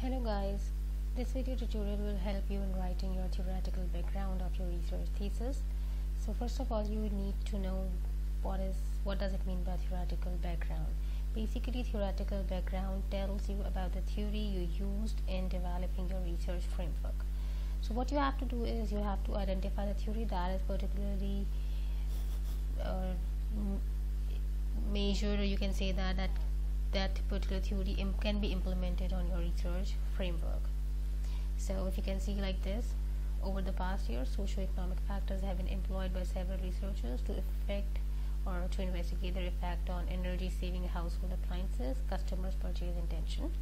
Hello guys, this video tutorial will help you in writing your theoretical background of your research thesis. So first of all, you need to know what does it mean by theoretical background. Basically, theoretical background tells you about the theory you used in developing your research framework. So what you have to do is you have to identify the theory that is particularly measured, or you can say that particular theory can be implemented on your research framework. So if you can see like this, over the past year, socioeconomic factors have been employed by several researchers to investigate their effect on energy saving household appliances, customers' purchase intention.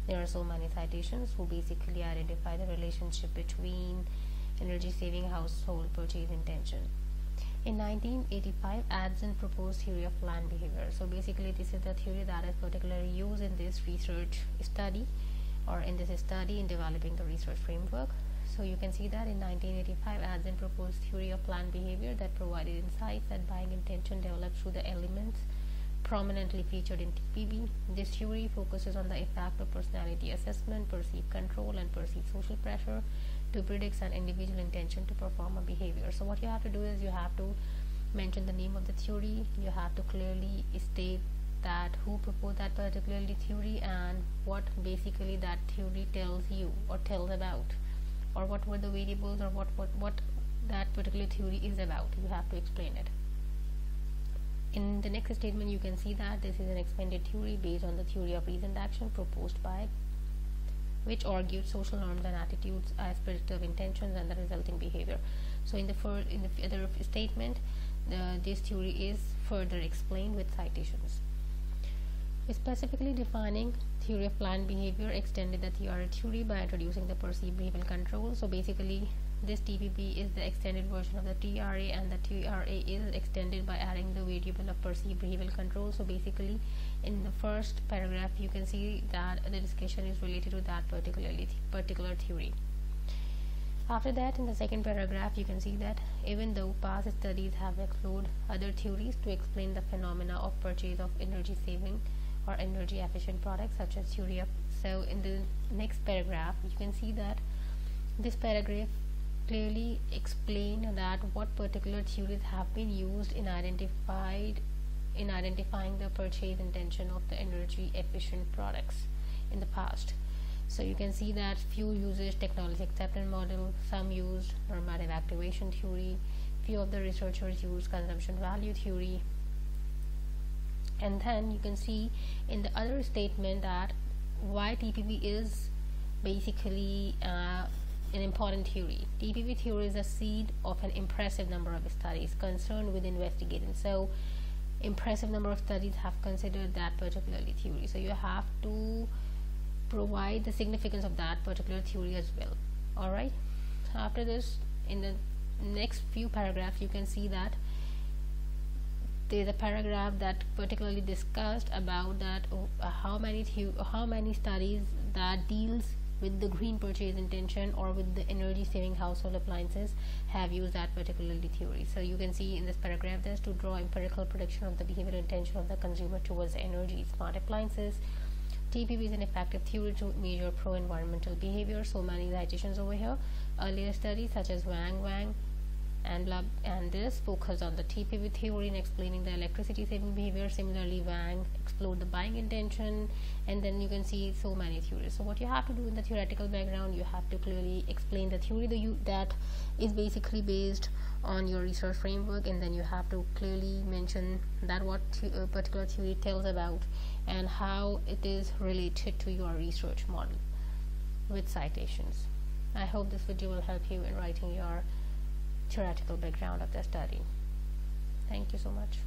There are so many citations who basically identify the relationship between energy saving household purchase intention. In 1985, Adson proposed theory of planned behavior. So basically, this is the theory that is particularly used in this research study, or in this study in developing the research framework. So you can see that in 1985, Adson proposed theory of planned behavior that provided insights that buying intention develops through the elements prominently featured in TPB. This theory focuses on the effect of personality assessment, perceived control, and perceived social pressure to predict an individual intention to perform a behavior. So what you have to do is you have to mention the name of the theory, you have to clearly state that who proposed that particular theory and what basically that theory tells you or tells about, or what were the variables, or what that particular theory is about. You have to explain it. In the next statement, you can see that this is an expanded theory based on the theory of reasoned action proposed by, which argued social norms and attitudes as predictive intentions and the resulting behavior. So in the other statement, this theory is further explained with citations. Specifically defining theory of planned behavior extended the TRA theory by introducing the perceived behavioral control. So basically, this TPB is the extended version of the TRA, and the TRA is extended by adding the variable of perceived behavioral control. So basically, in the first paragraph, you can see that the discussion is related to that particular theory. After that, in the second paragraph, you can see that even though past studies have explored other theories to explain the phenomena of purchase of energy saving or energy efficient products, such as theory of. So in the next paragraph, you can see that this paragraph clearly explain that what particular theories have been used in identifying the purchase intention of the energy efficient products in the past. So you can see that few uses technology acceptance model, some used normative activation theory, few of the researchers used consumption value theory. And then you can see in the other statement that why TPB is basically an important theory. TPB theory is a seed of an impressive number of studies concerned with investigating. So impressive number of studies have considered that particular theory. So you have to provide the significance of that particular theory as well. Alright. After this, in the next few paragraphs, you can see that there is a paragraph that particularly discussed about that how many studies that deals with the green purchase intention or with the energy saving household appliances have used that particular theory. So you can see in this paragraph, there's to draw empirical prediction of the behavioral intention of the consumer towards energy smart appliances. TPB is an effective theory to measure pro-environmental behavior. So many citations over here. Earlier studies such as Wang and this focused on the TPB theory in explaining the electricity saving behavior. Similarly, Wang explored the buying intention, and then you can see so many theories. So what you have to do in the theoretical background, you have to clearly explain the theory that is basically based on your research framework, and then you have to clearly mention that what particular theory tells about and how it is related to your research model with citations. I hope this video will help you in writing your theoretical background of the study. Thank you so much.